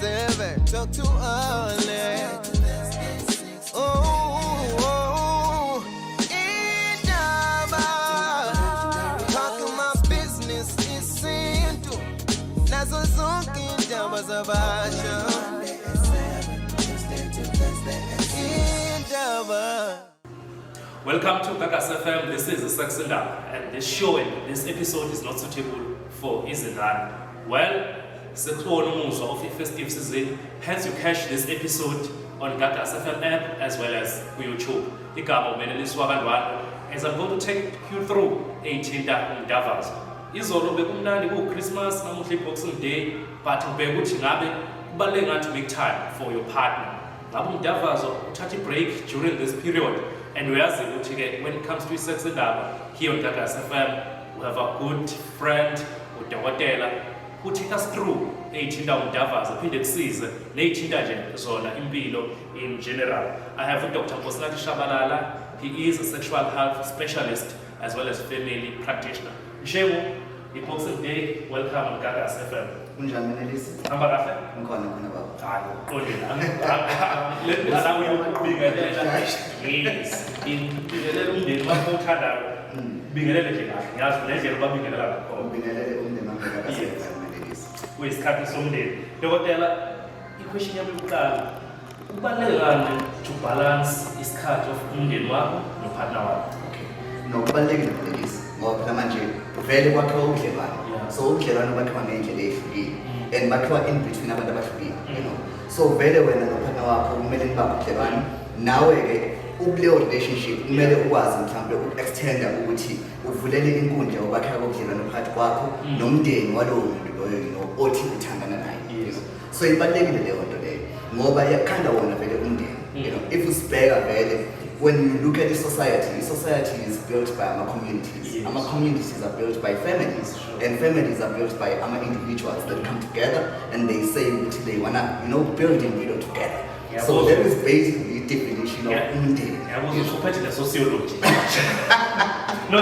7, talk too early. Oh, indaba, talking my business isintu, nazo zonke indaba zabasha. Welcome to Gagas FM. This is Saxenda, and this show and this episode is not suitable for Izindane. Well, sekukhona umuzwa of festive season, hence you catch this episode on Gagas FM app as well as YouTube. Igama uMenelisi wakandwani, as I'm going to take you through 18 Umdavazo. Izolo bekumnandi ku Christmas namuhla Boxing Day, but ngibheka ukuthi ngabe kubaluleke ngathi make time for your partner. Ngabe Umdavazo uthatha break during this period. And we ask you when it comes to sex and here on Gagas FM, we have a good friend, Udawatela, who take us through 18 Umdavazo, appended season, 18 zona impilo in general. I have Dr. Nkosinathi Shabalala. He is a sexual health specialist as well as family practitioner. Mshemu, Boxing Day, welcome on Gagas FM. Unjani Menelisi? Hamba kahle? Ngikhona baba. Hayi, qondile. Alawu ukubingelela. Yes. Bingelela umndeni wakho othandayo. Bingelele nje kahle. Yazi nendlela babingelela ngakho. Ubingelele umndeni wakho kahle Menelisi. Kuyisikhathi somndeni. Dokotela, i-question yami yokuqala. Kubaluleke ngani to balance isikhathi of umndeni wakho nopartner wakho? Okay. Nokubalulekile Menelisi. Ngoba phela manje vele kwakhiwa ubudlelwano. So ubudlelwano bakhiwa ngendlela ehlukile. And bakhiwa in between abantu abahlukile, you know. So vele wena nopartner wakho kumele nibambe ubudlelwano. Nawe ke ukuleyo relationship kumele ukwazi mhlawumbe uku-extenda ukuthi uvulele inkundla yokwakha ubudlelwano phakathi kwakho nomndeni walowo muntu loyo, you know, othi uthandana naye. So ibalulekile leyo nto leyo ngoba yakhanda wona vele umndeni, you know. If usibheka vele when you look at the society is built by our communities. Yes. Our communities are built by families, and families are built by our individuals that come together and they say they wanna, you know, build in video together. Yeah, so that is basically the definition of umndeni. I was also sociology. No,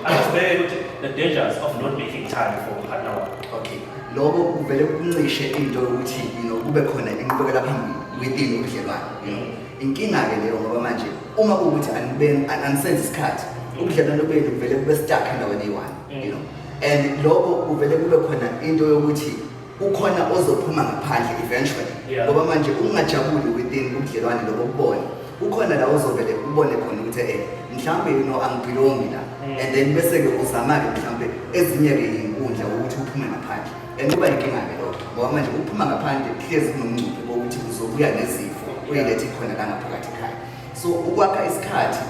I was very the dangers of not making time for partner work. Okay. Lobo uvele kuncishe into ukuthi, you know, kube khona inkubekela phambili within ubudlelwano, you know. Inkinga ke leyo ngoba manje uma ukuthi anisenze isikhathi ubudlelwano benu vele kube stuck endaweni eyi-one, you know. And lokho kuvele kube khona into yokuthi ukhona ozophuma ngaphandle eventually ngoba manje ungajabuli within ubudlelwano lobo kubona ukhona la ozovele ubone khona ukuthi mhlawumbe you know angibhilongi la, and then bese ke uzama-ke mhlawumbe ezinye ke inkundla ukuthi uphume ngaphandle. And kuba inkinga ke lokho ngoba manje uphuma ngaphandle hlezi kunomncuphi wokuthi uzobuya nezifo uyilethe khona la ngaphakathi ekhaya. So ukwakha isikhathi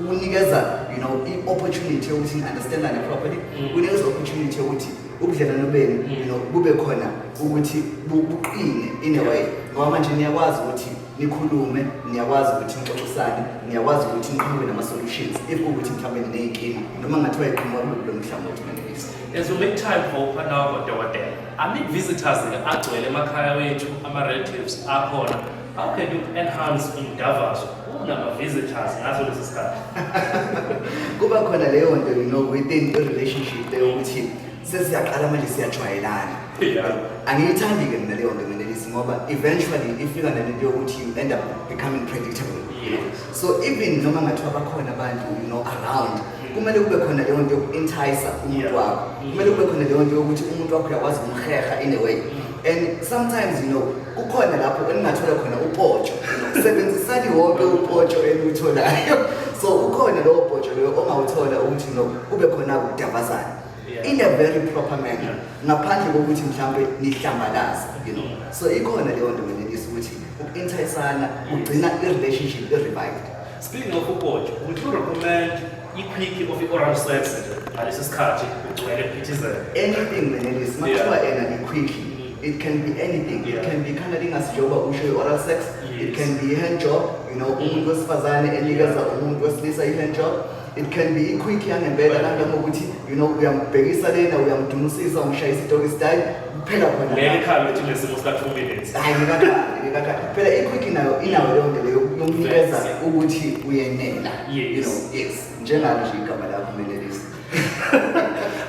unikeza, you know, i-opportunity yokuthi understandane properly, unikeza opportunity yokuthi ubudlelwano benu, you know, kube khona ukuthi buqine in a way ngoba manje niyakwazi ukuthi nikhulume, niyakwazi ukuthi nixoxisane, niyakwazi ukuthi niqhamuke nama-solutions if ukuthi mhlawumbe niney'nkinga noma ngathiwa iqhamuka kulo mhlangothi Menelisi. As we make time for partner wakho Dokotela, visitors agcwele emakhaya wethu, ama-relatives akhona. How can you enhance Umdavazo? Visitors ngaso lesi sikhathi. Kuba khona leyo nto, you know, within the relationship leyo ukuthi sesiyaqala manje siyajwayelana. Angiyithandi ke mina leyo nto Menelisi ngoba eventually ifika nento yokuthi you end up becoming predictable. So even noma ngathiwa bakhona abantu, you know, around, kumele kube khona leyo nto yoku-entice umuntu wakho. Kumele kube khona leyo nto yokuthi umuntu wakho uyakwazi ukumheha in a way. And sometimes, you know, kukhona lapho eningathola khona upotsho, sebenzisani wonke upotsho enutholayo. So ukhona lowo potsho leyo ongawuthola ukuthi no kube khona ukudavazana in a very proper manner ngaphandle kokuthi mhlambe nihlambalaza, you know. So ikhona leyo nto Menelisi ukuthi uku-enticana ugcina i-relationship revived. Speaking of upotsho, would you recommend i-quick of oral sex ngalesi sikhathi ugcwele phithizela? Anything Menelisi, makuthiwa i-quick. It can be anything. It can be kind of thing as job usho oral sex. It can be hand job, you know, umuntu wesifazane enikeza umuntu wesilisa i-hand job. It can be quick yangempela kanti ngokuthi, you know, uyambhekisa lena uyamdumisisa umshayisa i-doggy style kuphela khona. Ngeke khalo ukuthi nesimo sika 2 minutes. Hayi ngikaka. Phela i-quick nayo inayo leyo nto leyo yokunikeza ukuthi uyenela. You know, yes. Njengalo nje igama lakho Menelisi.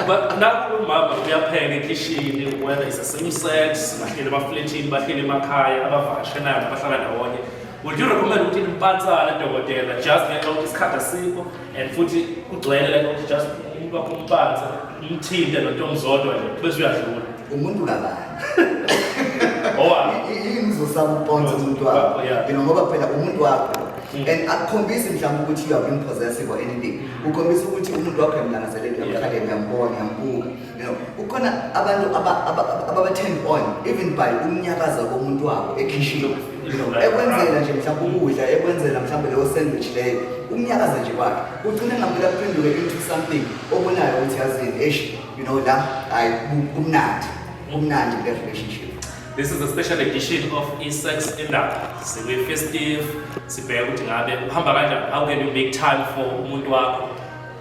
But now mama uyapheka ekishini, whether it's a same sex, bahleli emafletini, bahleli emakhaya, abavakashanayo nabahlala ndawonye. Would you recommend ukuthi nimpantsane dokotela just ngenxa ukuthi isikhathi asikho and futhi kugcwele like ukuthi just umuntu wakho umpansa umthinte noNtomzodwa nje bese uyadlula? Umuntu kabani? Yini ngizosaba uponza umuntu wakho? Yeah. You know, ngoba phela umuntu wakho. And akukhombisi mhlawumbe ukuthi you are being possessive or anything. Ukhombisa ukuthi umuntu wakho emlangazeleli emkhaleni uyambona, uyambuka. You know, ukhona abantu aba-turned on even by umnyakaza komuntu wakho ekhishini. Ekwenzela nje mhlawumbe ukudla, ekwenzela mhlawumbe leyo sandwich leyo, umnyakaza nje kwakhe. Ugcina ngamela kuphenduke into something obonayo ukuthi yazini, you know, la kumnandi le relationship. This is a special edition of iSex Indaba. Sibe festive, sibheka ukuthi ngabe uhamba kanjani, how can you make time for umuntu wakho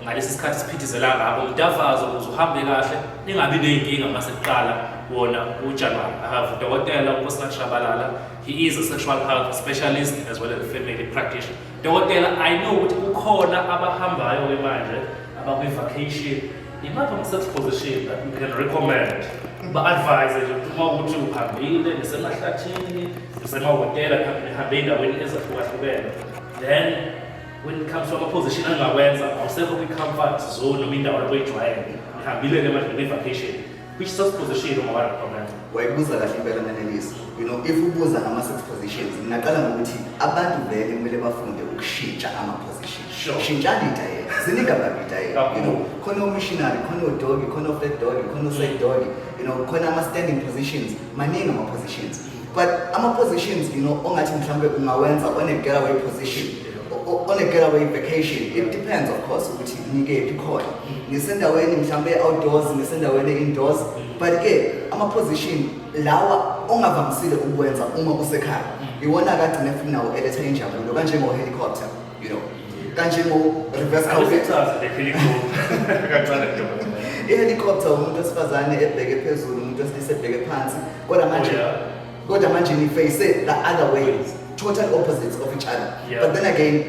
ngalesi sikhathi siphithizela ngabo umntavazo ukuze uhambe kahle ningabi neyinkinga mase kuqala wona uJanuary. I have Dr. Nkosinathi Shabalala. He is a sexual health specialist as well as a family practitioner. Dr. I know ukuthi ukhona abahambayo ke manje abakwi vacation. Imaphi ama-sex position that you can recommend? Ba-advise nje ukuthi uma ukuthi uhambile nisemahlathini, nisemahhotela, nihambe ey'ndaweni ezahlukahlukene. Then when it comes to ama-position angawenza, awusekho kwi-comfort zone noma indawo lapho oyijwayele. Nihambile-ke manje kwi-vacation. Which sex position ungawa-recommend? Wayibuza kahle impela nanelisi. You know, if ubuza ngama-sex positions, ngingaqala ngokuthi abantu vele kumele bafunde ukushintsha ama-position. Sure. Shintshani idayela, ziningi amabidayela. You know, khona o-missionary, khona o-doggy, khona o-flat doggy, khona o-side doggy. You know, khona ama-standing positions, maningi ama-positions. But ama-positions, you know, ongathi mhlawumbe ungawenza on a getaway position, on a getaway vacation. It depends, of course, ukuthi nikephi khona. Nisendaweni mhlawumbe outdoors, nisendaweni indoors. But ke ama-position lawa ongavamisile ukwenza uma usekhaya. Iwona kagcina futhi nawo eletha injabulo kanjengo-helicopter, you know. Kanjengo-reverse i-helicopter umuntu wesifazane ebheke phezulu, umuntu wesilisa ebheke phansi. Kodwa manje niface the other ways, total opposites of each other. Yeah. But then again,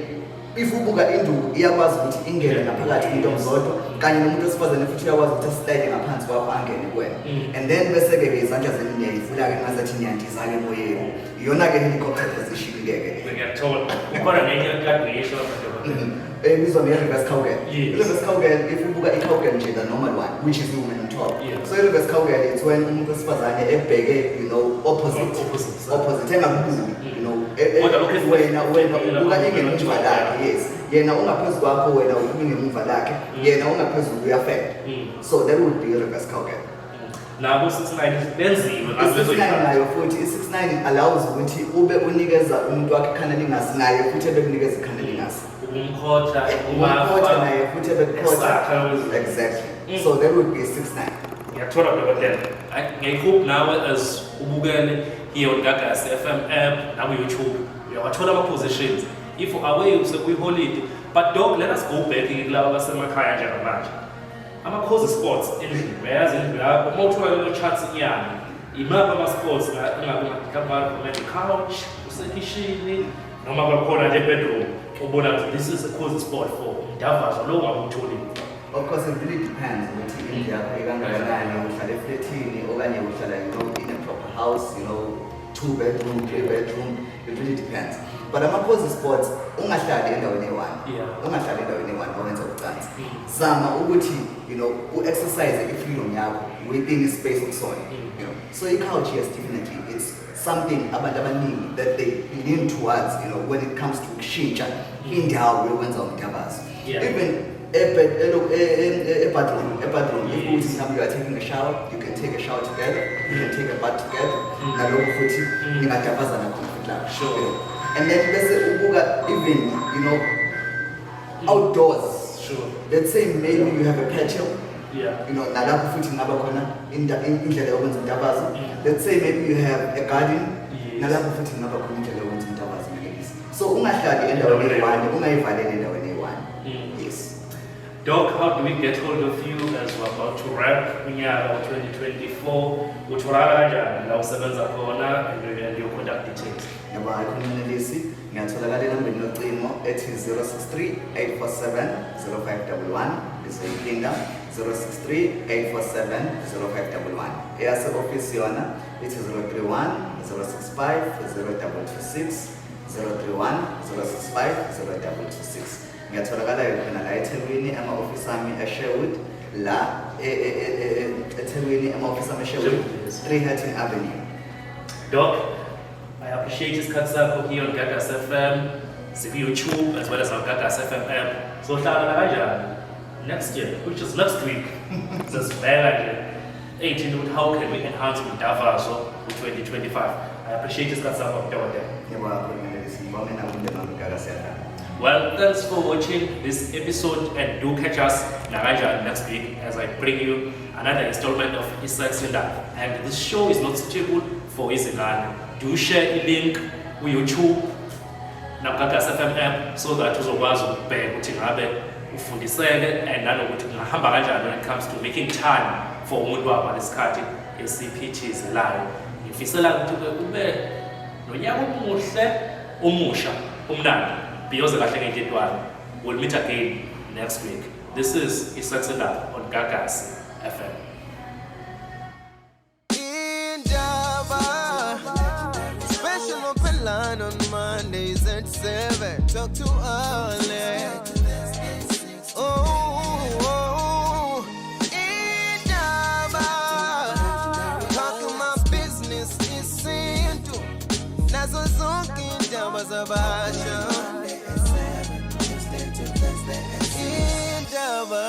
if ubuka induku iyakwazi ukuthi ingene ngaphakathi kuNtomzodwa kanye nomuntu wesifazane futhi uyakwazi ukuthi aslide ngaphansi kwakho angene kuwena. And then bese-ke izandla zenu niyayivula-ke ngazathi niyandiza-ke emoyeni. Iyona-ke helicopter position-ke. Ngiyathola. Ukhona nenye ekade uyisho Ebizwa nge-reverse cowgirl. Yes. I-reverse cowgirl, if ubuka i-cowgirl nje, the normal one, which is the woman on top. Yeah. So i-reverse cowgirl, it's when umuntu wesifazane ebheke, you know, opposite engakubuki, you know, wena ubuka ingemuva lakhe, yes. Yena ungaphezu kwakho, wena ubuka ingemuva lakhe, yena ungaphezulu uyafela. So that would be a-reverse cowgirl. Now, 69 benziwe I-69 nayo futhi i-69 allows ukuthi ube unikeza umuntu wakhe ikhanelingasi naye futhi ebekunikeza ikhanelingasi. Umkhotha, Umkhotha naye futhi ebekukhotha. Exactly. So that would be 69. Ngiyathola Dr. Ngiyahope nawe as ubukele here on Gagasi FM app naku YouTube uyawathola ama-positions if away usekwi-holiday. But Doc, let us go back kulaba basemakhaya njengamanje. Ama-cozy sports endlini uyayazi endlu yakho uma uthola lelo chance inyanga imaphi ama-sports ingabe recommend couch usekishini noma kwakhona nje bedroom ubona ukuthi this is a cozy sport for umdavazo lo ungakutholi? Of course, it really depends ukuthi indlu yakho ikangakanani, uhlala efletini okanye uhlala in a proper house, you know, 2 bedroom, 3 bedroom. It really depends. But ama-cozy sports ungahlali endaweni eyi-one. Ungahlali endaweni eyi-one owenza ucansi. Zama ukuthi, you know, u-exercise i-freedom yakho within i-space okusona. You know, so i-couch, yes, definitely it's something abantu abaningi that they lean towards, you know, when it comes to kushintsha indawo yokwenza umdavazo. Even bathroom, if you are taking a shower, you can take a shower together, you can take a bath together, nalokho futhi ningadavazana khona la. Sure. And then even, you know, outdoors. Sure. Let's say maybe you have a patio. Yeah. You know, nalapho futhi ngaba khona indlela yokwenza umdavazo. Let's say maybe you have a garden. Yes. Nalapho futhi ngaba khona indlela yokwenza umdavazo ngalezi. So ungahlali endaweni eyi-one, ungayivaleli endaweni eyi-one. Yes. Doc, how do we get hold of you as we're about to wrap unyaka wa 2024? Utholakala kanjani la usebenza khona and your contact details? Yaba ikhona nalesi ngiyatholakala enambeni yocingo ethi 063 847 0511. izoyiphinda 063-847-0511. Eyase-office yona ithi 031-065-0226, 031-065-0226. Ngiyatholakala khona la eThekwini ama-office ami eSherwood, la eThekwini ama-office ami eSherwood, 3 Hatton Avenue. Doc, I appreciate isikhathi sakho here on Gagas FM, YouTube as well as our Gagas FM app. So hlala kanjani next year, which is next week. Sasibheka nje 18 ukuthi how can we enhance umdavazo ku-2025. I appreciate isikhathi sakho Dr. Well, thanks for watching this episode and do catch us next week as I bring you another installment of Isaksinda. And this show is not suitable for izingane. Do share a link with YouTube Gagas FM app so that uzokwazi ukubheka ukuthi ngabe ufundiseke and nanokuthi kungahamba kanjani when it comes to making time for umuntu wabo lesikhathi esiphithizelayo. Ngifisela ukuthi kube nonyaka omuhle omusha umnandi. Beyonce kahle ngentintwana. We'll meet again next week. This is Isaksinda on Gagas FM. Special open line on Mondays at 7. Talk to Alex. Talking my business is simple. Nazo zonke indaba zabasha. Indaba